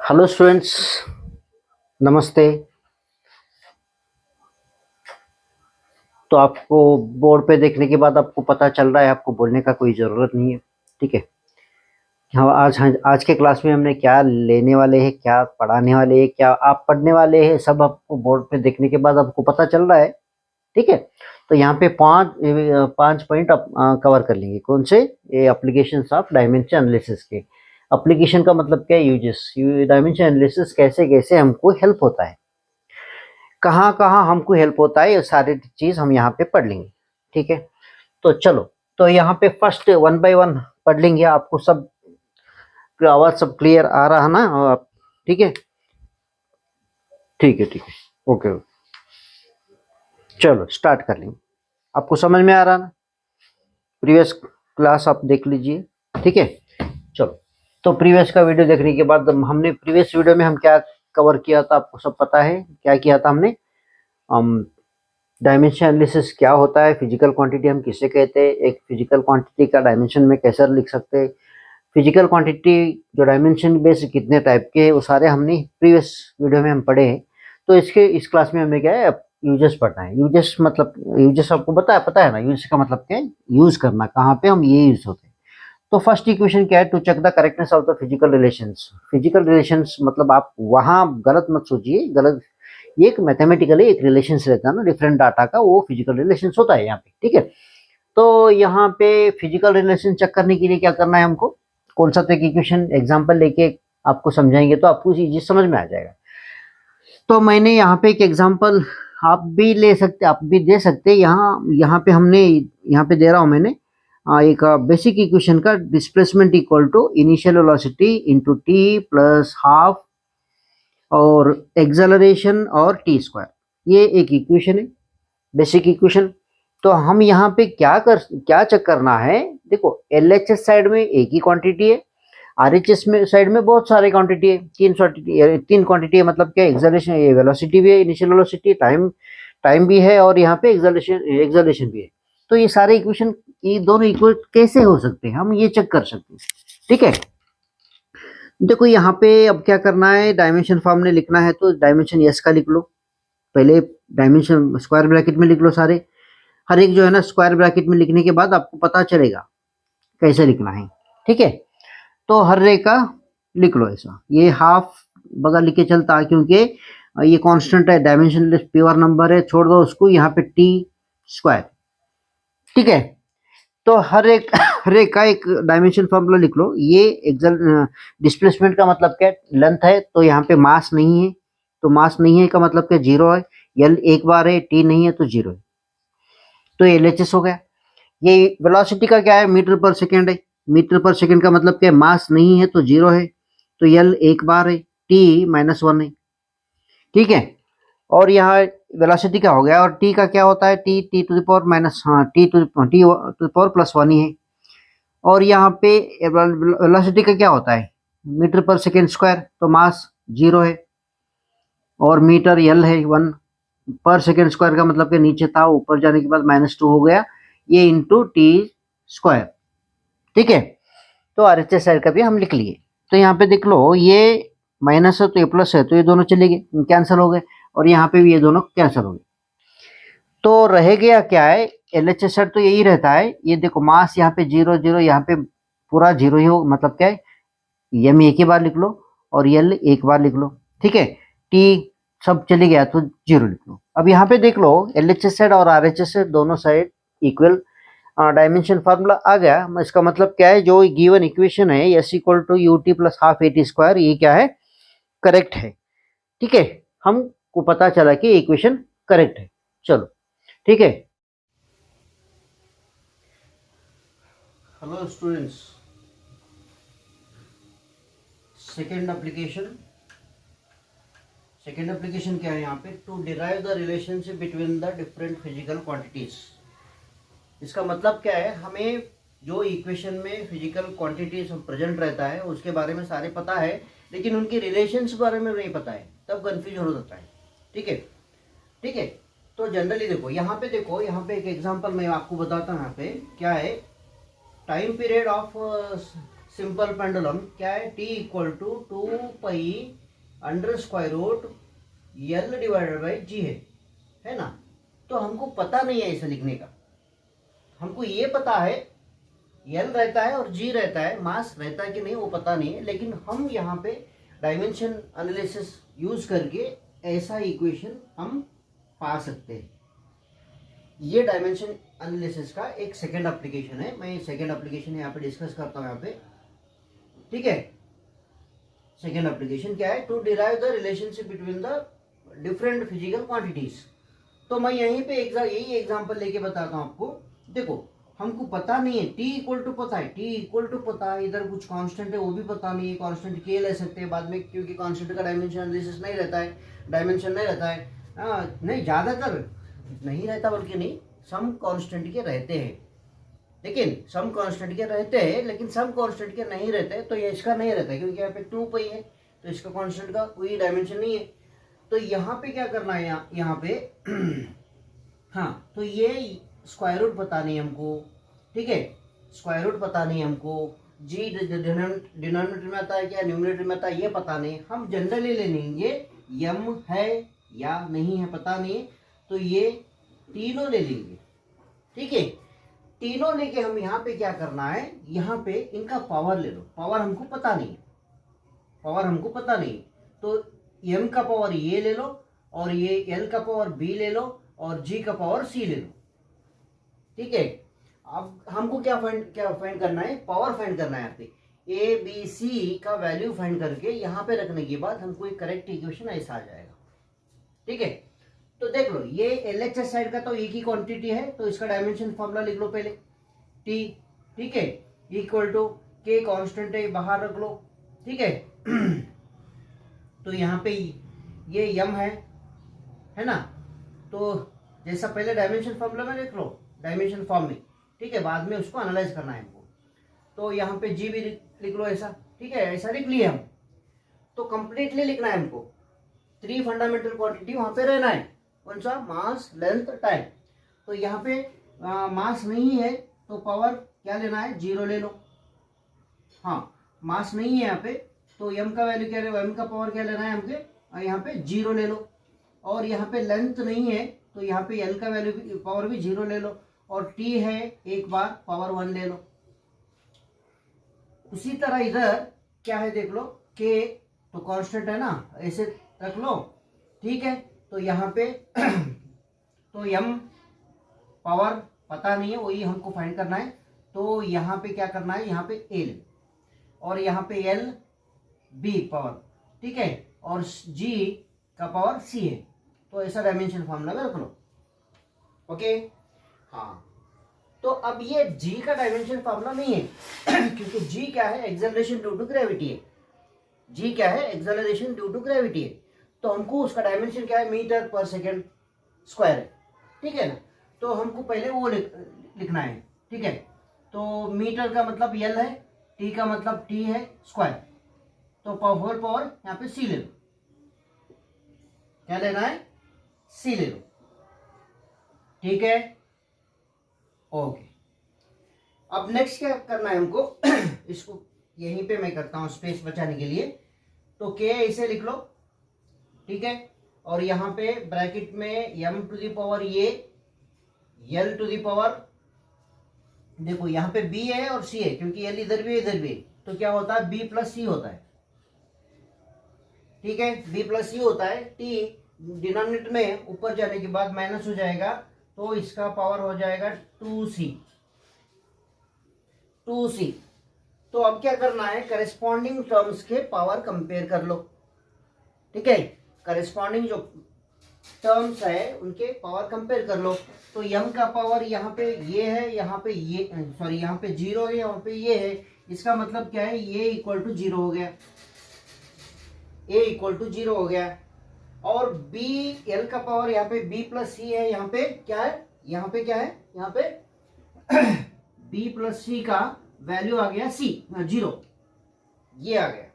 Hello students, नमस्ते। तो आपको बोर्ड पे देखने के बाद आपको पता चल रहा है, आपको बोलने का कोई ज़रूरत नहीं है। ठीक है। हाँ, आज के क्लास में हमने क्या लेने वाले हैं, क्या पढ़ाने वाले हैं, क्या आप पढ़ने वाले हैं, सब आपको बोर्ड पे देखने के बाद आपको पता चल रहा है। ठीक है। तो यहाँ पे पांच पॉइंट आप कवर कर लेंगे। कौन से? ये एप्लीकेशंस ऑफ डायमेंशन एनालिसिस के। एप्लीकेशन का मतलब क्या है? यूजेस। डायमेंशन एनालिसिस कैसे कैसे हमको हेल्प होता है, कहाँ कहाँ हमको हेल्प होता है, ये सारी चीज हम यहाँ पे पढ़ लेंगे। ठीक है। तो चलो, तो यहाँ पे फर्स्ट वन बाय वन पढ़ लेंगे। आपको सब आवाज सब क्लियर आ रहा है ना? आप ठीक है? ठीक है, ठीक है। ओके, चलो स्टार्ट कर लेंगे। आपको समझ में आ रहा ना? प्रीवियस क्लास आप देख लीजिए। ठीक है। चलो, तो प्रीवियस का वीडियो देखने के बाद हमने प्रीवियस वीडियो में हम क्या कवर किया था, आपको सब पता है क्या किया था हमने। हम डायमेंशन एनालिसिस क्या होता है, फिजिकल क्वांटिटी हम किसे कहते हैं, एक फिजिकल क्वांटिटी का डायमेंशन में कैसे लिख सकते हैं, फिजिकल क्वांटिटी जो डायमेंशन बेस कितने टाइप के हैं, वो सारे हमने प्रीवियस वीडियो में हम पढ़े हैं। तो इस क्लास में हमें क्या है, यूजेस पढ़ना है। यूजेस मतलब, यूजेस आपको पता है ना? यूज का मतलब क्या है? यूज करना, कहाँ पे हम ये यूज होते हैं। तो फर्स्ट इक्वेशन क्या है? To check the correctness of the physical relations. Physical relations मतलब आप वहां गलत मत सोचिए, गलत। ये एक मैथमेटिकली एक रिलेशंस रहता है ना, डिफरेंट डाटा का, वो फिजिकल रिलेशंस होता है यहाँ पे। ठीक है। तो यहाँ पे फिजिकल रिलेशन चेक करने के लिए क्या करना है हमको? कौन सा तो एक इक्वेशन एग्जांपल लेके आपको समझाएंगे तो आपको ये चीज समझ में आ जाएगा। तो मैंने यहाँ पे एक एग्जांपल आप भी ले सकते, आप भी दे सकते। यहाँ यहाँ पे हमने, यहाँ पे दे रहा हूँ मैंने एक बेसिक इक्वेशन का displacement equal to initial velocity into T plus half और एक्सेलरेशन और टी स्क्वायर। ये एक इक्वेशन है, बेसिक इक्वेशन। तो हम यहाँ पे क्या चेक करना है? देखो, एलएचएस साइड में एक ही क्वांटिटी है, आरएचएस में साइड में बहुत सारे क्वांटिटी है, तीन क्वांटिटी है। मतलब क्या? एक्सेलरेशन, ये वेलोसिटी भी है, इनिशियल वेलोसिटी, टाइम टाइम भी है, और यहाँ पे एक्सेलरेशन भी है। तो ये सारे इक्वेशन, ये दोनों इक्वल कैसे हो सकते हैं, हम ये चेक कर सकते हैं। ठीक है। देखो यहाँ पे अब क्या करना है, डायमेंशन फॉर्म में लिखना है तो डायमेंशन एस का लिख लो। पहले डायमेंशन स्क्वायर ब्रैकेट में लिख लो सारे, हर एक जो है ना स्क्वायर ब्रैकेट में लिखने के बाद आपको पता चलेगा कैसे लिखना है। ठीक है। तो हर एक का लिख लो ऐसा। ये हाफ बगल लिख के चलता है क्योंकि ये कांस्टेंट है, डायमेंशनलेस प्योर नंबर है, छोड़ दो उसको। यहाँ पे टी स्क्वायर। ठीक है। तो हर एक का एक डायमेंशन फॉर्मूला लिख लो। ये एक्सल डिस्प्लेसमेंट का मतलब क्या है? लेंथ है, तो यहाँ पे मास नहीं है, तो मास नहीं है का मतलब क्या? जीरो है। एल एक बार है, टी नहीं है तो जीरो है, तो एलएचएस हो गया। ये वेलोसिटी का क्या है? मीटर पर सेकेंड है। मीटर पर सेकेंड का मतलब क्या है? मास नहीं है तो जीरो है, तो एल एक बार है, टी -1 है। ठीक है। और यहाँ वेलोसिटी का हो गया, और टी का क्या होता है? T T to the power minus, हाँ, टी टू द पावर +1 ही है। और यहाँ पे वेलोसिटी का क्या होता है? मीटर पर सेकेंड स्क्वायर, तो मास जीरो है, और मीटर एल है 1 पर सेकेंड स्क्वायर का मतलब कि नीचे था, ऊपर जाने के बाद -2 हो गया, ये इंटू टी स्क्वायर। ठीक है। तो आरएचएस साइड का भी हम लिख लिए। तो यहाँ पे देख लो, ये माइनस है तो ये प्लस है, तो ये दोनों चले गए, कैंसिल हो गए, और यहाँ पे भी ये दोनों कैंसिल हो गए। तो रह गया क्या है? एलएचएस साइड तो यही रहता है। ये देखो, मास यहाँ पे जीरो जीरो, यहाँ पे पूरा जीरो ही हो, मतलब क्या है? एम एक ही बार लिख लो और एल एक बार लिख लो। ठीक है। टी सब चले गया तो जीरो लिख लो। अब यहाँ पे देख लो, एलएचएस साइड और आरएचएस साइड दोनों साइड इक्वल डायमेंशन फार्मूला आ गया। इसका मतलब क्या है? जो गिवन इक्वेशन है s equal to u t plus half a t square, ये क्या है? करेक्ट है। ठीक है। हमको पता चला कि इक्वेशन करेक्ट है। चलो, ठीक है। Hello students, second application. Second application क्या है यहाँ पे? To derive the relationship between the different physical quantities. इसका मतलब क्या है? हमें जो इक्वेशन में फिजिकल क्वांटिटीज प्रेजेंट रहता है उसके बारे में सारे पता है, लेकिन उनके रिलेशंस बारे में नहीं पता है, तब कंफ्यूजन हो जाता है। ठीक है। ठीक है। तो जनरली देखो, यहाँ पे देखो, यहाँ पे एक एग्जांपल मैं आपको बताता हूँ। यहाँ पे क्या है? Time period of simple pendulum क्या है, T equal to 2 pi under square root L divided by g है ना। तो हमको पता नहीं है इसे लिखने का, हमको ये पता है एल रहता है और जी रहता है, मास रहता है कि नहीं वो पता नहीं है, लेकिन हम यहाँ पे डायमेंशन एनालिसिस यूज करके ऐसा इक्वेशन हम पा सकते हैं। ये डायमेंशन एनालिसिस का एक सेकंड एप्लीकेशन है, मैं सेकंड एप्लीकेशन यहाँ पे डिस्कस करता हूँ यहाँ पे, ठीक है। सेकंड एप्लीकेशन क्या है, to derive the relationship between the different physical quantities. तो मैं यहीं पे यही एग्जांपल लेके बताता हूँ आपको। देखो हमको पता नहीं है, टी इक्वल टू पता है, टी इक्वल टू पता है, इधर कुछ कांस्टेंट है वो भी पता नहीं है, कांस्टेंट के ले सकते हैं बाद में, क्योंकि कांस्टेंट का डायमेंशन एनालिसिस नहीं रहता है, डायमेंशन नहीं रहता है, नहीं ज़्यादातर नहीं रहता, बल्कि नहीं सम कांस्टेंट के रहते हैं, लेकिन सम कांस्टेंट के रहते हैं, लेकिन सम कांस्टेंट के नहीं रहते। तो ये इसका नहीं रहता है, क्योंकि यहाँ पे 2 पाई है, तो इसका कांस्टेंट का कोई डायमेंशन नहीं है। तो यहाँ पे क्या करना है, यहाँ पे हाँ, तो ये स्क्वायर रूट पता नहीं हमको, ठीक है, स्क्वायर रूट पता नहीं हमको, जी डिनोमिनेटर में आता है क्या न्यूमरेटर में आता है ये पता नहीं, हम जनरली ले लेंगे यम है या नहीं है पता नहीं, तो ये तीनों ले लेंगे, ठीक है। तीनों लेके हम यहाँ पे क्या करना है, यहाँ पे इनका पावर ले लो, पावर हमको पता नहीं, पावर हमको पता नहीं, तो एम का पावर ये ले लो, और ये एल का पावर बी ले लो, और जी का पावर सी ले लो, ठीक है। अब हमको क्या फाइंड करना है, पावर फाइंड करना है। यहाँ पे ए बी सी का वैल्यू फाइंड करके यहाँ पे रखने के बाद हमको एक करेक्ट इक्वेशन ऐसा आ जाएगा, ठीक है। तो देख लो ये एलएचएस साइड का तो एक ही क्वांटिटी है, तो इसका डायमेंशन फॉर्मूला लिख लो पहले, टी, ठीक है, इक्वल टू के कांस्टेंट है बाहर रख लो, ठीक है। तो यहाँ पे ये यम है ना, तो जैसा पहले डायमेंशन फॉर्मूला में लिख लो, डायमेंशन फॉर्म में, ठीक है, बाद में उसको एनालाइज करना है हमको। तो यहाँ पे जी भी लिख लो ऐसा, ठीक है, ऐसा लिख लिए हम। तो कंप्लीटली लिखना है हमको, 3 फंडामेंटल क्वांटिटी वहां पे रहना है, कौन सा, मास लेंथ टाइम। तो यहाँ पे मास नहीं है तो पावर क्या लेना है, 0 ले लो, हाँ मास नहीं है यहाँ पे, तो एम का वैल्यू क्या लेना, एम का पावर क्या लेना है हमके, यहाँ पे 0 ले लो, और यहाँ पे लेंथ नहीं है तो यहाँ पे एल का वैल्यू पावर भी 0 ले लो, और टी है एक बार पावर 1 ले लो। उसी तरह इधर क्या है देख लो, के तो कांस्टेंट है ना, ऐसे रख लो, ठीक है। तो यहाँ पे तो एम पावर पता नहीं है, वही हमको फाइंड करना है, तो यहाँ पे क्या करना है, यहाँ पे एल, और यहाँ पे एल बी पावर, ठीक है, और जी का पावर सी है, तो ऐसा डायमेंशन फॉर्मूला में रख लो, ओके। हाँ, तो अब ये जी का डायमेंशन फॉर्मूला नहीं है क्योंकि जी क्या है, एक्सेलरेशन ड्यू टू ग्रेविटी है, जी क्या है, एक्सेलरेशन ड्यू टू ग्रेविटी है, तो हमको उसका डायमेंशन क्या है, मीटर पर सेकेंड स्क्वायर है, ठीक है ना। तो हमको पहले वो लिखना है, ठीक है। तो मीटर का मतलब एल है, टी का मतलब टी है स्क्वायर, तो होल पावर यहाँ पे सी ले लो, क्या लेना है, सी ले लो, ठीक है, ओके। अब नेक्स्ट क्या करना है हमको इसको यहीं पे मैं करता हूं स्पेस बचाने के लिए, तो के ऐसे लिख लो, ठीक है, और यहाँ पे ब्रैकेट में एम टू द पावर ये, एल टू द पावर, देखो यहाँ पे बी है और सी है, क्योंकि एल इधर भी इधर भी, तो क्या होता है, बी प्लस सी होता है, ठीक है, बी प्लस सी होता है। टी डिनोमिनेटर में ऊपर जाने के बाद माइनस हो जाएगा, तो इसका पावर हो जाएगा 2c, 2c। तो अब क्या करना है, करेस्पॉन्डिंग टर्म्स के पावर कंपेयर कर लो, ठीक है, करेस्पॉन्डिंग जो टर्म्स है उनके पावर कंपेयर कर लो। तो यम का पावर यहाँ पे ये है, यहाँ पे ये, सॉरी यहाँ पे 0 है, यहाँ पे ये है, इसका मतलब क्या है, ये इक्वल टू 0 हो गया, ए इक्वल टू 0 हो गया, और बी एल का पावर यहाँ पे बी प्लस सी है, यहाँ पे क्या है, यहाँ पे क्या है, यहाँ पे बी प्लस सी का वैल्यू आ गया सी 0, ये आ गया।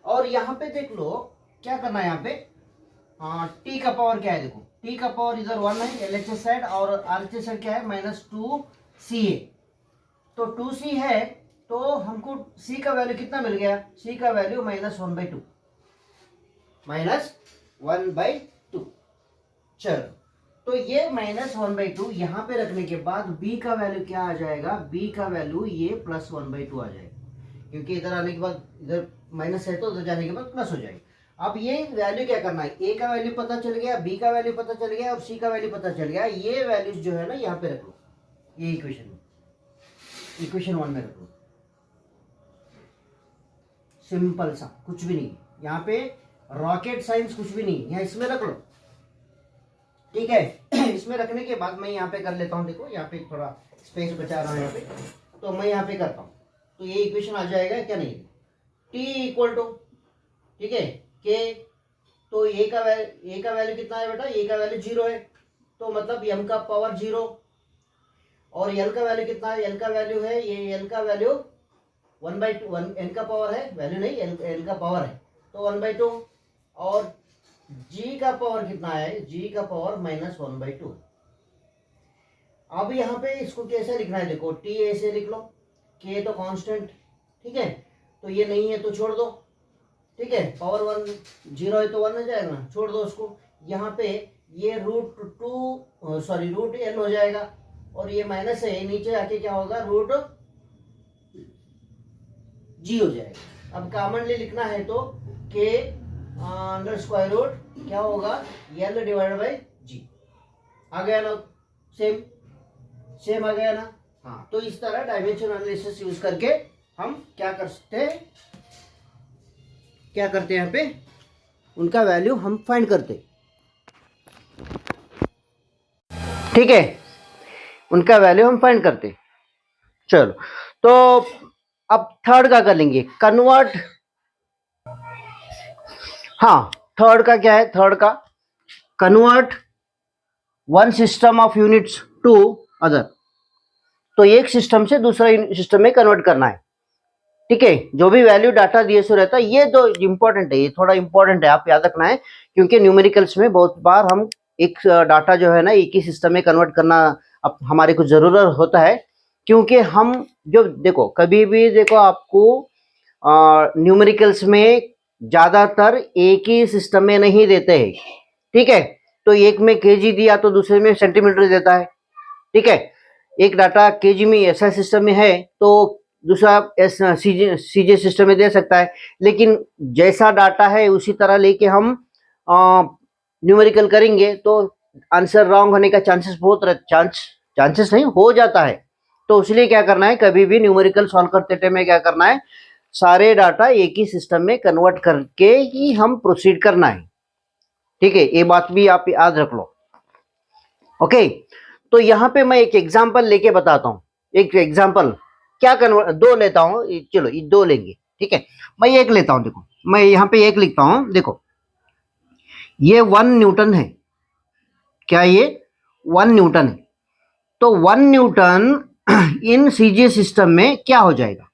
और यहाँ पे देख लो क्या करना है, यहाँ पे टी का पावर क्या है, देखो टी का पावर इधर 1 है एलएचएस साइड, और आरएचएस साइड क्या है, -2c है, तो 2c है तो हमको सी का वैल्यू कितना मिल गया, सी का वैल्यू -1/2, -1/2। चलो, तो ये -1/2 यहाँ पे रखने के बाद बी का वैल्यू क्या आ जाएगा, बी का वैल्यू ये +1/2 आ जाएगा, क्योंकि इधर आने के बाद इधर माइनस है तो उधर जाने के बाद प्लस हो जाएगी। अब ये वैल्यू क्या करना है, ए का वैल्यू पता चल गया, बी का वैल्यू पता चल गया और सी का वैल्यू पता चल गया। ये वैल्यूज जो है ना यहाँ पे रख लो, ये इक्वेशन 1 में रख लो। सिंपल सा, कुछ भी नहीं यहाँ पे, रॉकेट साइंस कुछ भी नहीं, यहाँ इसमें रख लो, ठीक है। इसमें रखने के बाद मैं यहाँ पे कर लेता हूँ, देखो यहाँ पे थोड़ा स्पेस बचा रहा हूँ यहाँ पे, तो मैं यहाँ पे करता हूँ, तो ये इक्वेशन आ जाएगा क्या, नहीं, टी इक्वल टू, ठीक है, के, तो ए का वैल्यू कितना है बेटा, ए का वैल्यू 0 है, तो मतलब m का पावर 0, और l का वैल्यू कितना है, l का वैल्यू है, ये l का वैल्यू 1/2, n का पावर है, वैल्यू नहीं, l का पावर है, तो 1/2, और g का पावर कितना है, g का पावर -1/2। अब यहाँ पे इसको कैसे लिखना है, देखो t ऐसे लिख लो, k तो कांस्टेंट, ठीक है, तो ये नहीं है तो छोड़ दो, ठीक है, पावर 1 0 है तो 1 हो जाएगा ना, छोड़ दो उसको। यहाँ पे ये √2 √n हो जाएगा, और ये माइनस है, नीचे आके क्या होगा, √g हो जाएगा। अब कॉमनली लिखना है तो k अंडर स्क्वायर रूट क्या होगा, l/g आ गया ना, सेम आ गया ना। हाँ, तो इस तरह डायमेंशन एनालिसिस यूज करके हम क्या कर सकते हैं, क्या करते हैं, यहाँ पे उनका वैल्यू हम फाइंड करते, ठीक है, उनका वैल्यू हम फाइंड करते। चलो, तो अब थर्ड का कर लेंगे, कन्वर्ट। हाँ, थर्ड का क्या है, थर्ड का convert one system of units to other, तो एक सिस्टम से दूसरा सिस्टम में कन्वर्ट करना है, ठीक है। जो भी वैल्यू डाटा दिए सो रहता है, ये तो इंपॉर्टेंट है, ये थोड़ा इंपॉर्टेंट है, आप याद रखना है, क्योंकि न्यूमेरिकल्स में बहुत बार हम एक डाटा जो है ना एक ही सिस्टम में कन्वर्ट करना अब हमारे को जरूरत होता है, क्योंकि हम जो देखो कभी भी देखो आपको न्यूमेरिकल्स में ज्यादातर एक ही सिस्टम में नहीं देते हैं, ठीक है। तो एक में केजी दिया तो दूसरे में सेंटीमीटर देता है, ठीक है। एक डाटा केजी में ऐसा सिस्टम में है तो दूसरा सीजे सिस्टम में दे सकता है, लेकिन जैसा डाटा है उसी तरह लेके हम न्यूमेरिकल करेंगे तो आंसर रॉन्ग होने का चांसेस चांसेस नहीं हो जाता है। तो इसलिए क्या करना है, कभी भी न्यूमेरिकल सॉल्व करते टाइम क्या करना है, सारे डाटा एक ही सिस्टम में कन्वर्ट करके ही हम प्रोसीड करना है, ठीक है। ये बात भी आप याद रख लो, ओके। तो यहाँ पे मैं एक एग्जांपल लेके बताता हूँ, एक एग्जांपल क्या कन्वर्ट, दो लेता हूँ, चलो ये दो लेंगे, ठीक है। मैं एक लेता हूँ, देखो मैं यहाँ पे एक लिखता हूँ, देखो ये 1 न्यूटन है, क्या ये 1 न्यूटन है, तो 1 न्यूटन इन सीजीएस सिस्टम में क्या हो जाएगा,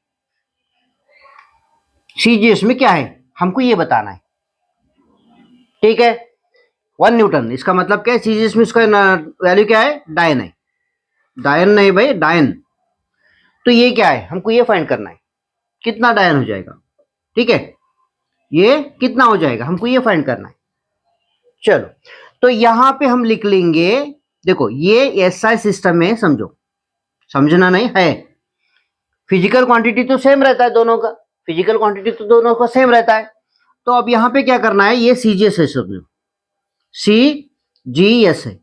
सीजीएस में क्या है हमको ये बताना है, ठीक है। 1 न्यूटन इसका मतलब क्या है, सीजीएस में इसका वैल्यू क्या है, डायन है, डायन नहीं भाई, डायन। तो ये क्या है, हमको ये फाइंड करना है, कितना डायन हो जाएगा, ठीक है, ये कितना हो जाएगा हमको ये फाइंड करना है। चलो, तो यहां पे हम लिख लेंगे, देखो ये एसआई सिस्टम में, समझो, समझना नहीं है, फिजिकल क्वांटिटी तो सेम रहता है दोनों का, फिजिकल क्वांटिटी तो दोनों का सेम रहता है। तो अब यहां पे क्या करना है, ये सीजीएस है, समझो सीजीएस है,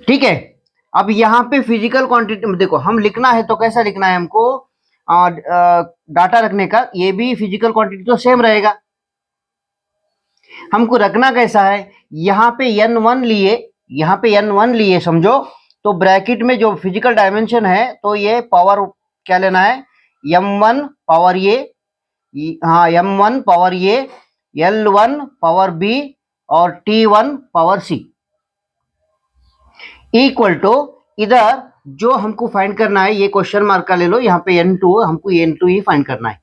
ठीक है। अब यहाँ पे फिजिकल क्वांटिटी देखो हम लिखना है तो कैसा लिखना है हमको, डाटा रखने का, ये भी फिजिकल क्वांटिटी तो सेम रहेगा, हमको रखना कैसा है, यहाँ पे n1 लिए, यहाँ पे n1 लिए समझो, तो ब्रैकेट में जो फिजिकल डायमेंशन है तो ये पावर क्या लेना है, m1 पावर ये, हाँ m1 पावर ये, l1 पावर b और t1 power c equal to, इधर जो हमको फाइंड करना है ये क्वेश्चन मार्क का ले लो, यहाँ पे n2 हमको n2 ही फाइंड करना है,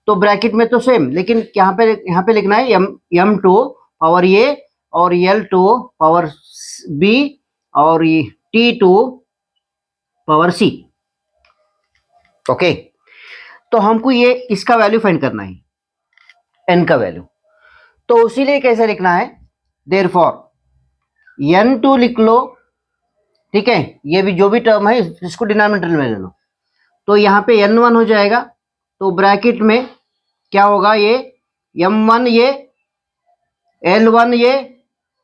तो ब्रैकेट में तो सेम, लेकिन यहाँ पे लिखना है m2 पावर ये और l2 पावर b और ये t2 पावर c, ओके, तो हमको ये इसका वैल्यू फाइंड करना है, एन का वैल्यू। तो उसीलिए कैसे लिखना है, देयरफॉर n2 लिख लो, ठीक है। ये भी जो भी टर्म है इसको डिनोमिनेटर में ले लो, तो यहाँ पे n1 हो जाएगा, तो ब्रैकेट में क्या होगा, ये m1 ये l1 ये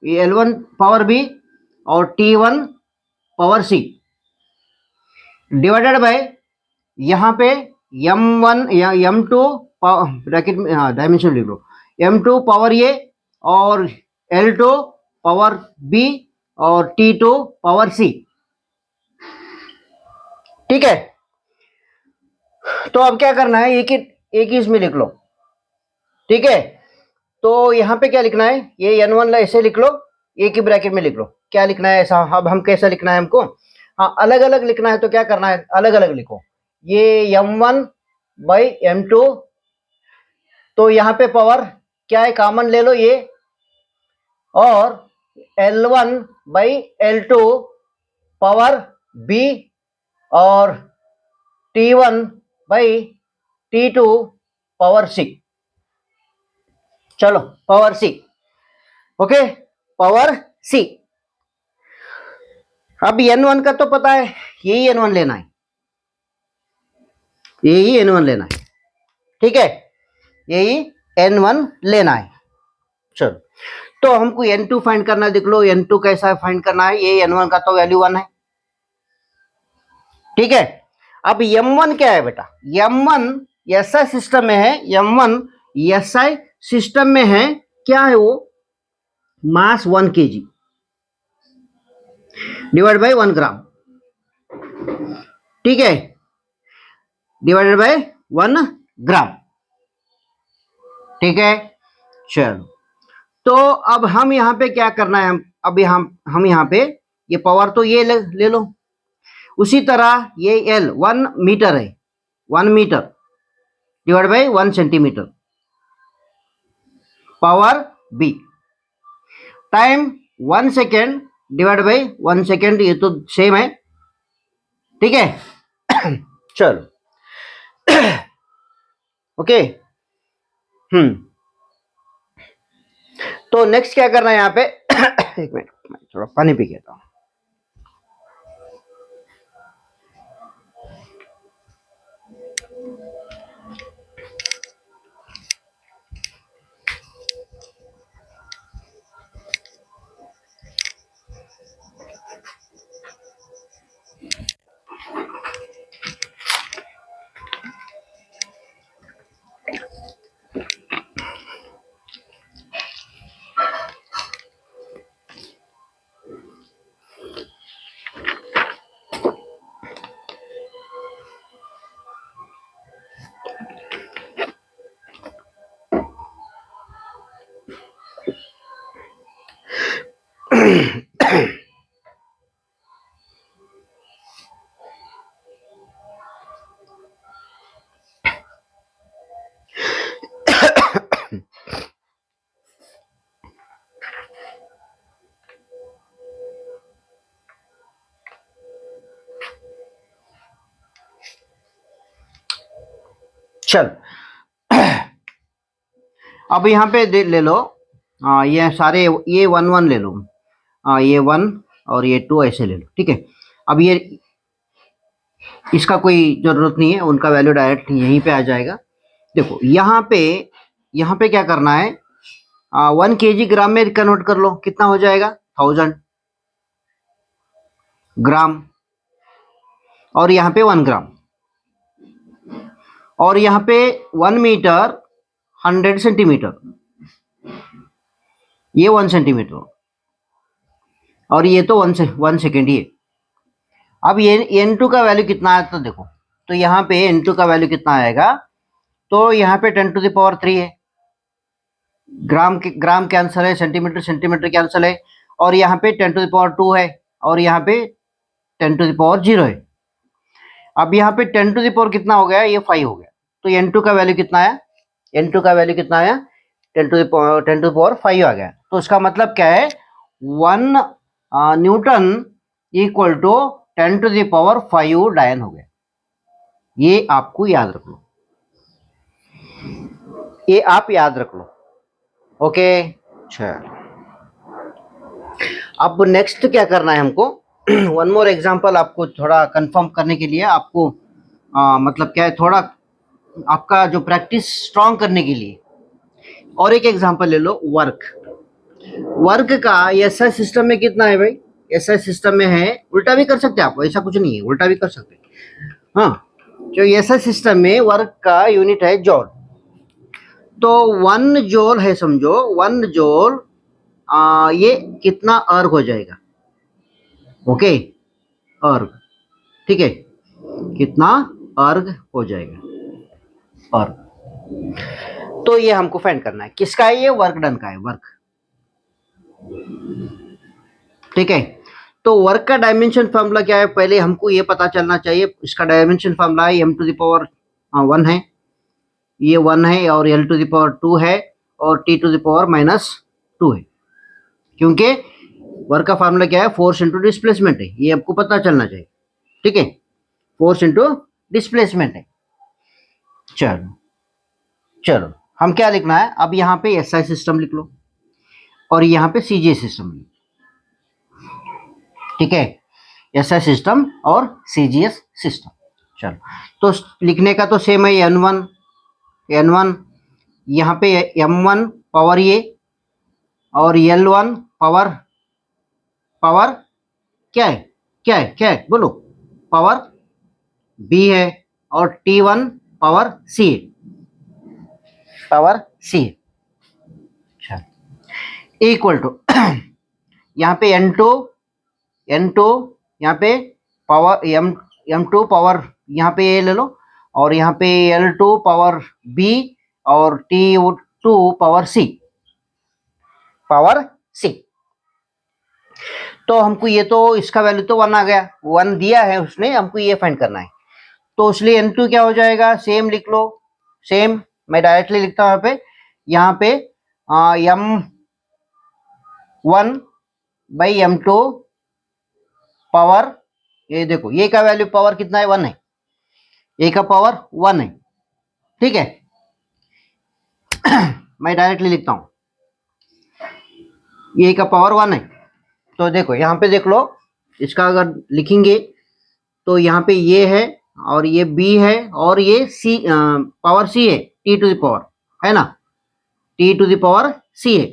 l1 पावर b और t1 power c divided by यहाँ पे m1 या m2 ब्रैकेट में, हाँ डायमेंशन लिख लो, m2 पावर ये और l2 पावर b और t2 पावर c, ठीक है। तो अब क्या करना है, एक ही इसमें लिख लो, ठीक है। तो यहाँ पे क्या लिखना है, ये n1 ऐसे लिख लो, एक ही ब्रैकेट में लिख लो, क्या लिखना है ऐसा। अब हम कैसा लिखना है हमको, हाँ अलग अलग लिखना है, तो क्या करना है, अलग अलग लिखो, ये m1 बाई m2, तो यहाँ पे पावर क्या है, कॉमन ले लो ये, और l1 by l2 power b और t1 by t2 power c, चलो power c, okay power c। अब n1 का तो पता है, यही n1 लेना है, यही n1 लेना है, ठीक है, यही n1 लेना है। चलो, तो हमको n2 फाइंड करना है, देख लो n2 कैसा फाइंड करना है, ये n1 का तो वैल्यू 1 है, ठीक है। अब m1 क्या है बेटा, m1 SI सिस्टम में है, m1 SI सिस्टम में है, क्या है वो, मास 1 kg डिवाइड बाय 1 ग्राम, ठीक है, डिवाइडेड बाय 1 ग्राम, ठीक है। चलो, तो अब हम यहाँ पे क्या करना है, अब हम यहाँ पे ये पावर तो ये ले लो, उसी तरह ये L 1 मीटर है, 1 metre divide by 1 centimetre power B, time 1 second divide by 1 second, ये तो सेम है, ठीक है। चलो ओके, तो नेक्स्ट क्या करना है यहाँ पे, एक मिनट मैं थोड़ा पानी पी लेता हूँ। चल, अब यहाँ पे ले लो, ये सारे ये 1 1 ले लो, ये 1 और ये 2 ऐसे ले लो, ठीक है। अब ये इसका कोई जरूरत नहीं है, उनका वैल्यू डायरेक्ट यहीं पे आ जाएगा। देखो यहाँ पे क्या करना है, 1 kg ग्राम में कन्वर्ट कर लो, कितना हो जाएगा, 1000 ग्राम, और यहाँ पे 1 ग्राम, और यहाँ पे 1 मीटर 100 सेंटीमीटर, ये 1 सेंटीमीटर, और ये तो 1 सेकेंड ये। अब ये n2 का वैल्यू कितना है, तो देखो, तो यहाँ पे n2 का वैल्यू कितना आएगा, तो यहाँ पे 10 टू द पावर 3 है, ग्राम कैंसल है, सेंटीमीटर कैंसल है, और यहाँ पे 10 टू द पावर 2 है, और यहाँ पे 10 टू द पावर 0 है। अब यहाँ पे 10 टू द पावर कितना हो गया, ये 5 हो गया, तो n2 का वैल्यू कितना आया, n2 का वैल्यू कितना आया, 10 टू द पावर 5 आ गया। तो इसका मतलब क्या है, 1 newton equal to 10 to the power 5 dyne हो गया, ये आपको याद रख लो, ये आप याद रख लो। ओके, चलो अब नेक्स्ट क्या करना है हमको, वन मोर एग्जांपल आपको थोड़ा कंफर्म करने के लिए, आपको मतलब क्या है, थोड़ा आपका जो प्रैक्टिस स्ट्रांग करने के लिए और एक एग्जांपल ले लो। वर्क, वर्क का एसआई सिस्टम में कितना है भाई? एसआई सिस्टम में है, उल्टा भी कर सकते हैं आप, ऐसा कुछ नहीं है, उल्टा भी कर सकते हैं। हाँ, जो एसआई सिस्टम में वर्क का यूनिट है जॉल। तो 1 जॉल है समझो, 1 जॉल ये कितना अर्ग हो जाएगा? ओके, अर्ग, ठीक है, कितना अर्ग हो जाएगा अर्ग। तो ये हमको फाइंड करना है, किसका है ये? वर्क डन का है, वर्क, ठीक है। तो वर्क का डायमेंशन फॉर्मूला क्या है, पहले हमको ये पता चलना चाहिए। इसका डायमेंशन फॉर्मूला है m टू द पावर 1 है, ये 1 है, और l टू द पावर 2 है, और t टू द पावर -2 है। क्योंकि वर्क का फार्मूला क्या है? फोर्स इंटू डिस्प्लेसमेंट है, ये आपको पता चलना चाहिए, ठीक है, फोर्स इंटू डिस्प्लेसमेंट है। चलो चलो, हम क्या लिखना है अब? यहाँ पे एसआई सिस्टम लिख लो और यहाँ पे सीजीए सिस्टम लिख, ठीक है, एसआई सिस्टम और सीजीएस सिस्टम। चलो, तो लिखने का तो सेम है, n1 यहाँ पे m1 पावर ये, और l1 पावर क्या है, क्या है बोलो? पावर b है, और t1 पावर c है, पावर c है। इक्वल टू यहाँ पे n2 यहाँ पे पावर m2 पावर, यहाँ पे ये ले लो, और यहाँ पे l2 पावर b, और t2 पावर c, तो हमको ये, तो इसका वैल्यू तो 1 आ गया, 1 दिया है उसने, हमको ये फाइंड करना है। तो इसलिए n2 क्या हो जाएगा? सेम लिख लो, सेम मैं डायरेक्टली लिखता हूँ यहाँ पे m1 बाई m2 पावर, ये देखो ये का वैल्यू पावर कितना है? 1 है, ए का पावर 1 है, ठीक है। मैं डायरेक्टली लिखता हूँ, ये का पावर 1 है। तो देखो यहाँ पे देख लो, इसका अगर लिखेंगे तो यहाँ पे ये है, और ये b है, और ये c पावर c है, t टू द पावर, है ना, t to the power c है।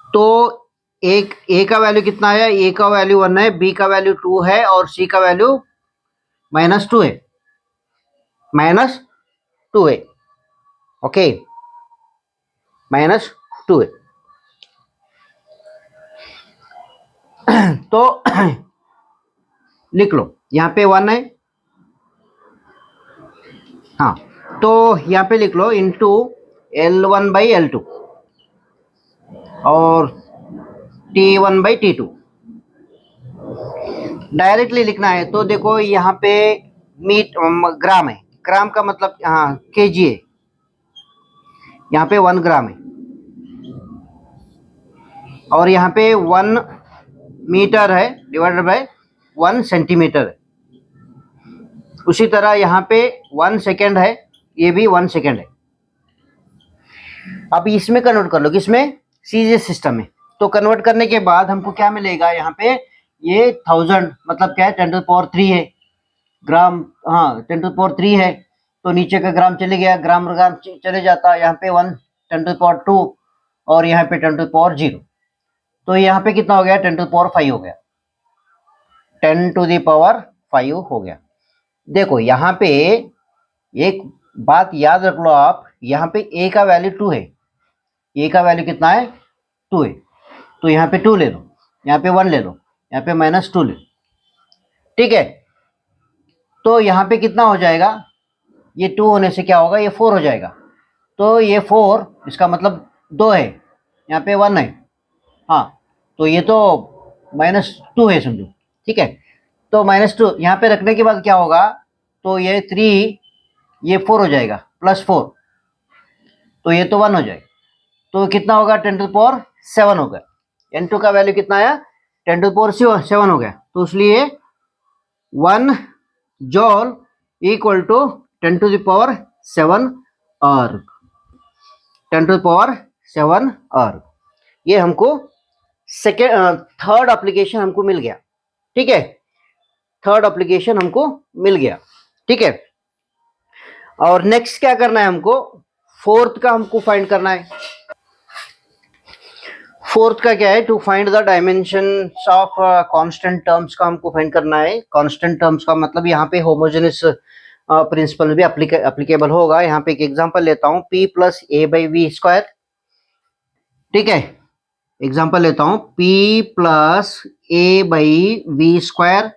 तो एक a का वैल्यू कितना है? a का वैल्यू 1 है, b का वैल्यू 2 है, और c का वैल्यू -2 है, -2 है, ओके, -2 है। तो लिख लो, यहाँ पे 1 है, हाँ, तो यहाँ पे लिख लो इंटू L1 बाई L2 और T1 बाई T2, डायरेक्टली लिखना है। तो देखो यहाँ पे ग्राम है, ग्राम का मतलब हाँ केजी है, यहाँ पे 1 ग्राम है, और यहाँ पे 1 मीटर है डिवाइडेड बाय 1 सेंटीमीटर है। उसी तरह यहाँ पे 1 सेकेंड है, ये भी 1 सेकेंड है। अब इसमें कन्वर्ट कर लो, किसमें? सीजीएस सिस्टम में। तो कन्वर्ट करने के बाद हमको क्या मिलेगा? यहाँ पे ये 1000 मतलब क्या है? 10 टू द पावर 3 है ग्राम, हाँ 10 टू द पावर 3 है, तो नीचे का ग्राम चले गया, ग्राम चले जाता, यहाँ पे 1 10 टू द पावर 2, और यहाँ पे 10 टू द पावर 0, तो यहाँ पे कितना हो गया? 10 टू द पावर 5 हो गया, 10 टू द पावर 5 हो गया। देखो यहाँ पे एक बात याद रख लो आप, यहाँ पे a का वैल्यू 2 है, a का वैल्यू कितना है? 2 है, तो यहाँ पे 2 ले लो, यहाँ पे 1 ले लो, यहाँ पे -2 ले लो, ठीक है। तो यहाँ पे कितना हो जाएगा? ये 2 होने से क्या होगा? ये 4 हो जाएगा, तो ये 4 इसका मतलब 2 है, यहाँ पे 1 है, हाँ, तो ये तो -2 है समझो, ठीक है। तो -2 यहाँ पे रखने के बाद क्या होगा? तो ये 3, ये 4 हो जाएगा, +4, तो ये तो 1 हो जाएगा, तो कितना होगा? 10 टू द पावर 7 होगा। n2 का वैल्यू कितना आया? 10 टू द पावर 7 हो गया, तो इसलिए 1 जॉल इक्वल टू 10⁻⁷ अर्ग, 10⁻⁷ अर्ग। ये हमको थर्ड एप्लीकेशन हमको मिल गया, ठीक है, थर्ड एप्लीकेशन हमको मिल गया, ठीक है। और नेक्स्ट क्या करना है हमको, फोर्थ का हमको फाइंड करना है। फोर्थ का क्या है, to find the dimension of constant terms का हमको फाइंड करना है। कांस्टेंट टर्म्स का मतलब यहाँ पे होमोजेनियस प्रिंसिपल भी एप्लीकेबल होगा। यहाँ पे एक एग्जांपल लेता हूँ, p plus a by v square, ठीक है। एग्जांपल लेता हूँ, p plus a by v square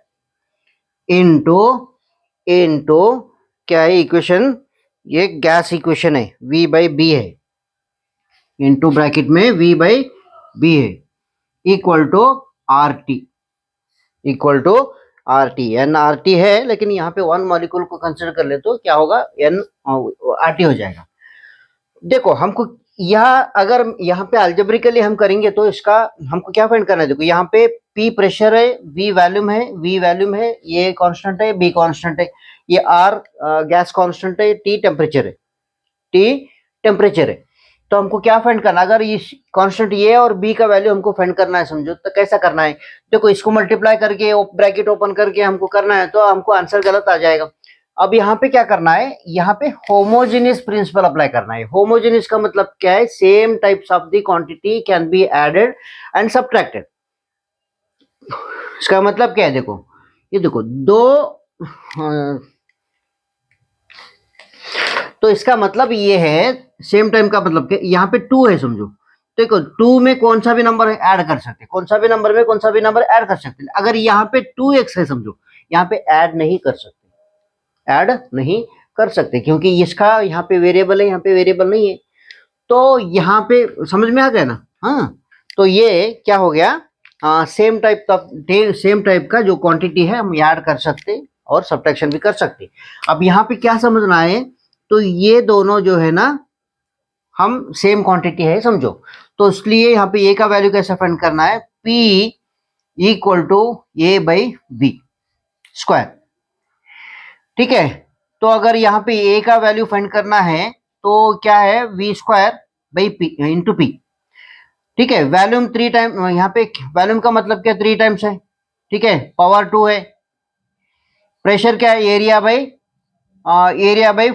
into क्या है इक्वेशन, ये गैस इक्वेशन है, v बाई बी है, इंटू ब्रैकेट में v बाई बी है, equal to R T, equal to R T. N R T है, लेकिन यहाँ पे वन मॉलिक्यूल को कंसिडर कर ले तो क्या होगा, एन आर टी हो जाएगा। देखो हमको यहाँ अगर यहाँ पे अलजेब्रिकली हम करेंगे तो इसका हमको क्या फाइंड करना है। देखो यहाँ पे P प्रेशर है, V वॉल्यूम है, ये कांस्टेंट है, B कांस्टेंट है, ये R गैस कांस्टेंट है, T टेम्परेचर है। तो हमको क्या फाइंड करना, अगर इस कांस्टेंट ए और बी का वैल्यू हमको फाइंड करना है, समझो तो कैसा करना है। देखो इसको मल्टीप्लाई करके ब्रैकेट ओपन करके हमको करना है, तो हमको आंसर गलत आ जाएगा। अब यहाँ पे क्या करना है, यहाँ पे होमोजेनियस प्रिंसिपल अप्लाई करना है। होमोजेनियस का मतलब क्या है, same types of the quantity can be added and subtracted. इसका मतलब क्या है, देखो ये देखो दो, तो इसका मतलब ये है, सेम टाइम का मतलब क्या, यहाँ पे 2 है समझो, देखो 2 में कौन सा भी नंबर ऐड कर सकते हैं, कौन सा भी नंबर में कौन सा भी नंबर ऐड कर सकते हैं। अगर यहाँ पे 2x है समझो, यहाँ पे ऐड नहीं कर सकते, क्योंकि इसका यहाँ पे वेरिएबल है, यहाँ पे वेरिएबल नहीं है। तो यहाँ पे समझ में आ गया ना। हाँ, तो ये क्या हो गया, सेम टाइप का जो क्वांटिटी है हम ऐड कर सकते और सब्ट्रैक्शन भी कर सकते। अब यहाँ पे क्या समझना है, तो ये दोनों जो है ना, हम सेम क्वांटिटी है समझो, तो इसलिए यहाँ पे ए का वैल्यू कैसे फाइंड करना है, P equal to a by b square, ठीक है। तो अगर यहाँ पे ए का वैल्यू फाइंड करना है तो क्या है, v square by p into p, ठीक है। वॉल्यूम 3 टाइम, यहाँ पे वॉल्यूम का मतलब क्या, 3 टाइम्स है, ठीक है, पावर 2 है। प्रेशर क्या है, एरिया बाई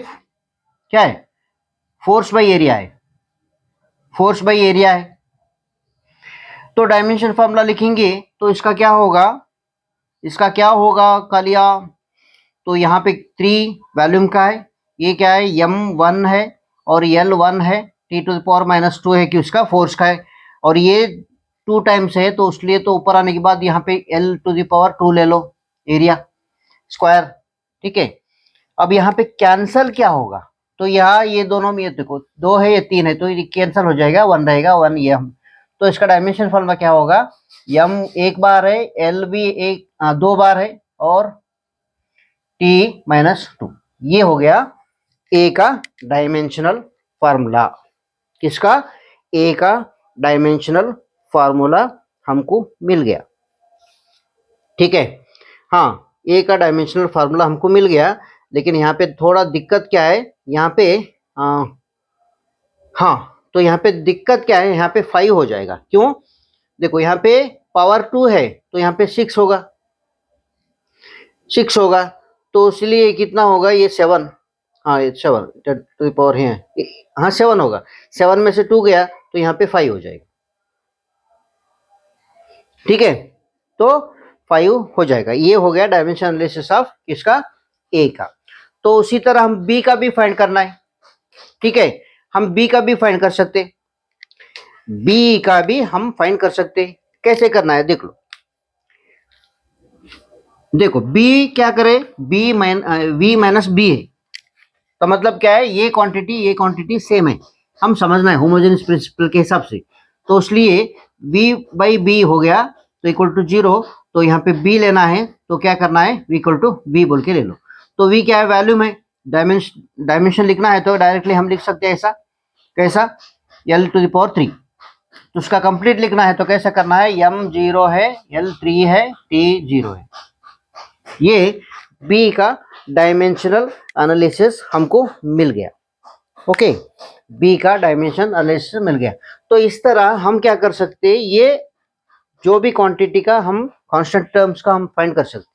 क्या है, फोर्स बाई एरिया है, तो डायमेंशन फॉर्मूला लिखेंगे तो इसका क्या होगा कालिया, तो यहाँ पे 3 वॉल्यूम का है, ये क्या है, m1 है और l1 है, T⁻⁻2 है कि उसका फोर्स का है, और ये 2 टाइम्स है, तो इसलिए तो ऊपर आने के बाद यहाँ पे l⁻2 ले लो एरिया स्क्वायर, ठीक है। अब यहाँ पे कैंसल क्या होगा, तो यहाँ ये दोनों में, ये देखो 2 है, ये 3 है, तो ये कैंसल हो जाएगा, 1 रहेगा, 1 ये हम, तो इसका डायमेंशन फॉर्मूला क्या होगा, m 1 बार है, l भी 2 बार है, और T-2, ये हो गया A का डायमेंशनल फार्मूला। किसका, A का डायमेंशनल फार्मूला हमको मिल गया, ठीक है। हाँ, A का डायमेंशनल फार्मूला हमको मिल गया, लेकिन यहाँ पे थोड़ा दिक्कत क्या है, यहाँ पे हाँ, तो यहाँ पे दिक्कत क्या है, यहाँ पे 5 हो जाएगा, क्यों, देखो यहाँ पे पावर 2 है, तो यहाँ पे 6 होगा, तो इसलिए कितना होगा, ये 7, हाँ ये 7 टू द पावर है, हाँ 7 होगा, 7 में से 2 गया तो यहाँ पे 5 हो जाएगा, ठीक है, तो 5 हो जाएगा। ये हो गया डायमेंशन एनालिसिस ऑफ किसका, ए का। तो उसी तरह हम बी का भी फाइंड करना है, ठीक है, हम बी का भी फाइंड कर सकते, कैसे करना है, देख लो, देखो बी क्या करे, वी माइनस बी है, तो मतलब क्या है, ये क्वांटिटी सेम है, हम समझना है होमोजेनियस प्रिंसिपल के हिसाब से, तो इसलिए v बाई बी हो गया तो इक्वल टू 0, तो यहाँ पे b लेना है, तो क्या करना है, v इक्वल टू v बोल के ले लो। तो v क्या है, वॉल्यूम है, डायमेंशन लिखना है तो डायरेक्टली हम लिख सकते हैं ऐसा, कैसा, l⁻3, तो उसका कंप्लीट लिखना है तो कैसा करना है, m 0 है, l 3 है, t 0 है। ये बी का डायमेंशनल एनालिसिस हमको मिल गया। ओके, बी का डायमेंशन एनालिसिस मिल गया। तो इस तरह हम क्या कर सकते हैं, ये जो भी क्वांटिटी का हम कांस्टेंट टर्म्स का हम फाइंड कर सकते,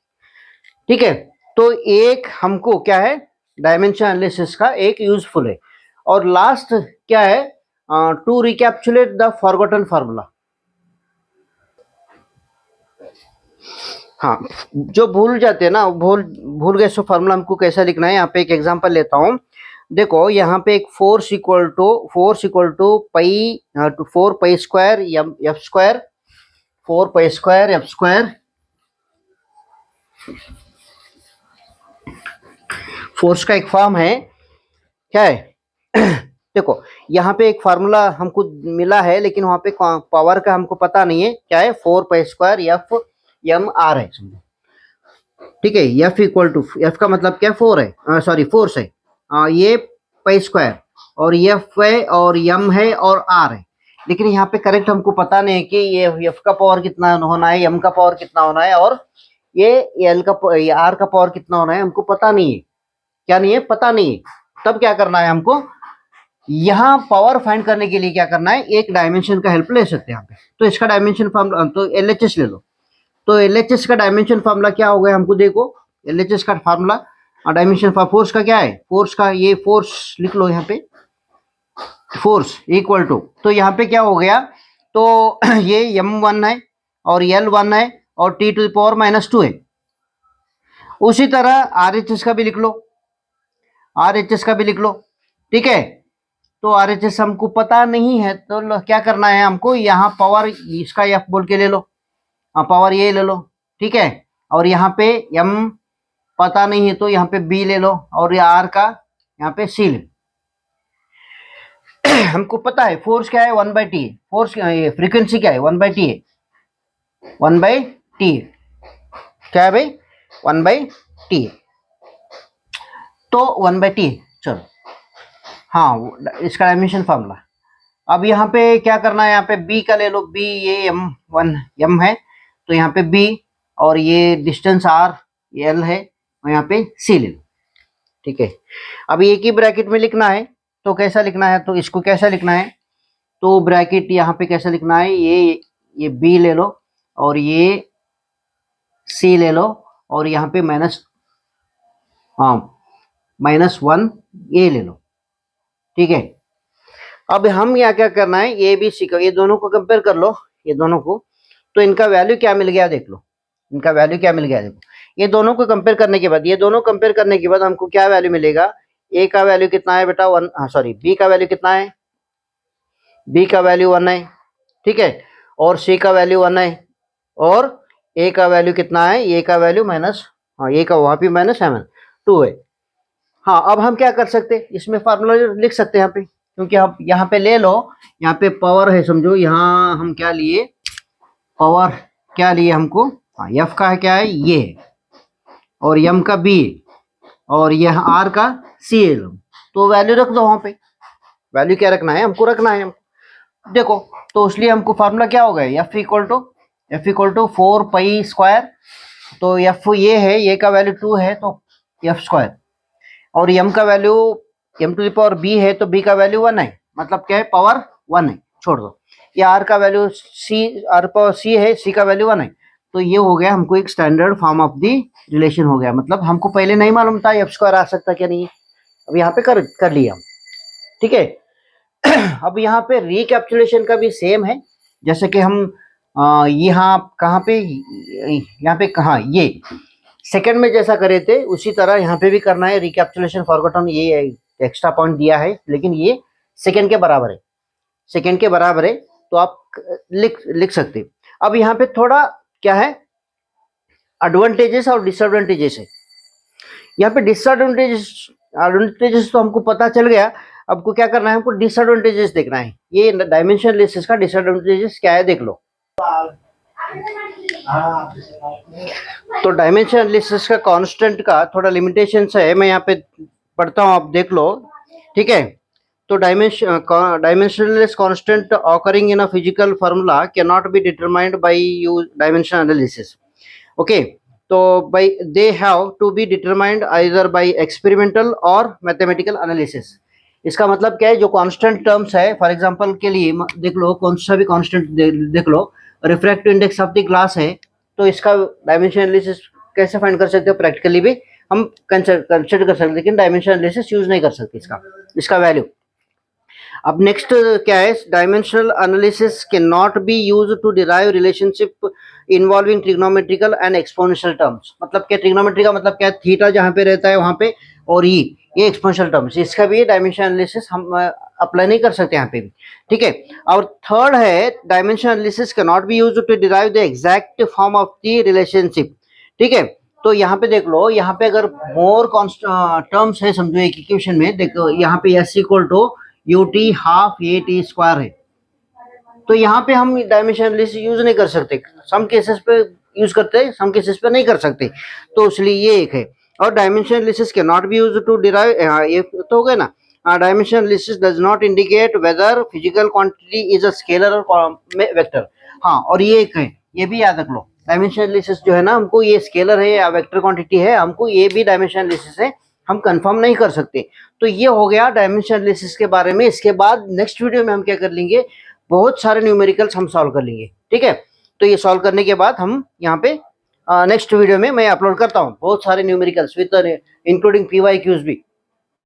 ठीक है। तो एक हमको क्या है, डायमेंशन एनालिसिस का एक यूजफुल है। और लास्ट क्या है, to recapitulate the forgotten formula. हाँ, जो भूल जाते हैं ना, भूल गए सो फार्मूला हमको कैसा लिखना है। यहाँ पे एक एग्जांपल लेता हूँ। देखो यहाँ पे एक force equal to pi 4 pi square f square, 4 pi square f square, force का एक फॉर्म है, क्या है देखो यहाँ पे एक फार्मूला हमको मिला है, लेकिन वहां पे पावर का हमको पता नहीं है, क्या है 4 pi square f m r है, समझो, ठीक है। एफ इक्वल टू, एफ का मतलब क्या, 4 है, सॉरी फोर्स है, ये पाई स्क्वायर, और एफ है और एम है और आर है। लेकिन यहाँ पे करेक्ट हमको पता नहीं है कि ये एफ का पावर कितना होना है, एम का पावर कितना होना है, और ये एल का आर का पावर कितना होना है, हमको पता नहीं है। क्या नहीं है, पता नहीं है। तब क्या करना है हमको, यहाँ पावर फाइंड करने के लिए क्या करना है, एक डायमेंशन का हेल्प ले सकते हैं यहाँ पे। तो इसका डायमेंशन फॉर्मूला, तो एलएचएस ले लो। तो एलएचएस का डायमेंशन फार्मूला क्या हो गया हमको, देखो एलएचएस का फार्मूला, डायमेंशन फॉर फोर्स का क्या है, फोर्स का, ये फोर्स लिख लो यहाँ पे, फोर्स इक्वल टू, तो यहाँ पे क्या हो गया, तो ये m1 है और l1 है और t टू द पावर -2 है। उसी तरह RHS का भी लिख लो, RHS का भी लिख लो, ठीक है। तो RHS हमको पता नहीं है, तो क्या करना है हमको, यहाँ पावर इसका f बोल के ले लो, पावर ये ले लो, ठीक है। और यहाँ पे m पता नहीं है, तो यहाँ पे b ले लो, और ये r का यहाँ पे c ले। हमको पता है फोर्स क्या है, 1/t, फोर्स फ्रीक्वेंसी क्या है, 1/t है, 1/t क्या है भाई, 1/t, तो 1/t। चलो, हाँ, इसका डायमेंशन फार्मूला। अब यहाँ पे क्या करना है, यहाँ पे b का ले लो, b ये m है, तो यहाँ पे b, और ये डिस्टेंस r l है, और यहाँ पे c ले लो, ठीक है। अब एक ही ब्रैकेट में लिखना है, तो कैसा लिखना है, तो इसको कैसा लिखना है, तो ब्रैकेट यहाँ पे कैसा लिखना है, ये b ले लो, और ये c ले लो, और यहाँ पे -1 ये ले लो, ठीक है। अब हम यहाँ क्या करना है, ए बी सी का, ये दोनों को कंपेयर कर लो, ये दोनों को, तो इनका वैल्यू क्या मिल गया, देख लो, इनका वैल्यू क्या मिल गया, देखो। ये दोनों को कंपेयर करने के बाद, ये दोनों कंपेयर करने के बाद हमको क्या वैल्यू मिलेगा, ए का वैल्यू कितना है बेटा, 1, सॉरी बी का वैल्यू कितना है, बी का वैल्यू 1 है, ठीक है, और सी का वैल्यू 1 है, और ए का वैल्यू कितना है, ए का वैल्यू ए का वहाँ पे -2 है। हाँ, अब हम क्या कर सकते हैं, इसमें फार्मूला लिख सकते हैं यहाँ पे, क्योंकि हम यहाँ पे ले लो, यहाँ पे पावर है, समझो, यहाँ हम क्या लिए, पावर क्या लिए हमको, हाँ, एफ का है क्या है, ये, और एम का बी, और यह आर का सी है, तो वैल्यू रख दो वहाँ पे। वैल्यू क्या रखना है, हमको रखना है, देखो, तो इसलिए हमको फार्मूला क्या हो गया, f equal to 4 pi square, तो एफ ये है, ये का वैल्यू 2 है, तो एफ स्क्वायर, और एम का value m to the power b है, तो b का वैल्यू 1 है, मतलब क्या है, पावर 1 है, छोड़ दो। ये r का वैल्यू r पावर c है, c का वैल्यू 1 है, तो ये हो गया हमको एक standard form of the relation हो गया। मतलब हमको पहले नहीं मालूम था एफ स्क्वायर आ सकता क्या नहीं है, अब यहाँ पे कर लिया, ठीक है। अब यहाँ पे रिकैप्चुलेशन का भी सेम है, जैसे कि हम यहाँ कहाँ पे, यहाँ पे कहाँ, ये सेकंड में जैसा करे थे उसी तरह यहाँ पे भी करना है। रिकैप्चुलेशन फॉरगॉटन, ये एक्स्ट्रा पॉइंट दिया है, लेकिन ये सेकंड के बराबर है, सेकंड के बराबर है, तो आप लिख सकते हैं। अब यहाँ पे थोड़ा क्या है, एडवांटेजेस और डिसएडवांटेजेस है। यहाँ पे एडवांटेजेस तो हमको पता चल गया, अब को क्या करना है, हमको डिसएडवांटेजेस देखना है। ये डायमेंशन एनालिसिस का डिसएडवांटेजेस क्या है, देख लो। तो डायमेंशन एनालिसिस का कांस्टेंट का थोड़ा लिमिटेशंस है, मैं यहाँ पे पढ़ता हूँ, आप देख लो, ठीक है। तो dimensionless constant occurring in a physical formula cannot be determined by use dimension analysis. Okay, तो by they have to be determined either by experimental और मैथमेटिकल एनालिसिस। इसका मतलब क्या है, जो कांस्टेंट टर्म्स है, फॉर एग्जांपल के लिए देख लो, कौन सा भी कांस्टेंट देख लो, refractive index of the glass है, तो इसका डायमेंशन एनालिसिस कैसे फाइंड कर सकते हो, प्रैक्टिकली भी हम कंसिडर कर सकते हैं, लेकिन डायमेंशन एनालिसिस यूज नहीं कर सकते इसका वैल्यू। अब नेक्स्ट क्या है, dimensional analysis can not be use to derive relationship involving trigonometrical and exponential terms. मतलब क्या, ट्रिग्नोमेट्री का मतलब क्या है, थीटा जहां पे रहता है वहां पे, और ये एक्सपोनेंशियल टर्म्स, इसका भी डायमेंशन एनालिसिस हम अप्लाई नहीं कर सकते यहाँ पे भी, ठीक है। और थर्ड है, dimension analysis can not be use to derive the exact form of the relationship, ठीक है। तो यहाँ पे देख लो, यहाँ पे अगर मोर टर्म्स है, समझो एक इक्वेशन में, देखो यहाँ पे s equal to ut half a t square है, तो यहाँ पे हम डायमेंशन एनालिसिस यूज नहीं कर सकते, सम केसेस पे यूज करते हैं, सम केसेस पे नहीं कर सकते, तो इसलिए ये एक है। और dimension analysis can not be use to derive, ये तो हो गया ना। Dimension analysis does not indicate whether physical quantity is a scalar और वेक्टर। हाँ, और ये एक है, ये भी याद रख लो, डायमेंशन एनालिसिस जो है ना, हमको ये स्केलर है या वेक्टर क्वांटिटी है, हमको ये भी डायमेंशन एनालिसिस है, हम कंफर्म नहीं कर सकते। तो ये हो गया डायमेंशन एनालिसिस के बारे में। इसके बाद नेक्स्ट वीडियो में हम क्या कर लेंगे, बहुत सारे न्यूमेरिकल्स हम सॉल्व कर लेंगे, ठीक है। तो ये सॉल्व करने के बाद हम यहाँ पे नेक्स्ट वीडियो में मैं अपलोड करता हूँ बहुत सारे न्यूमेरिकल्स विद इंक्लूडिंग PYQs भी।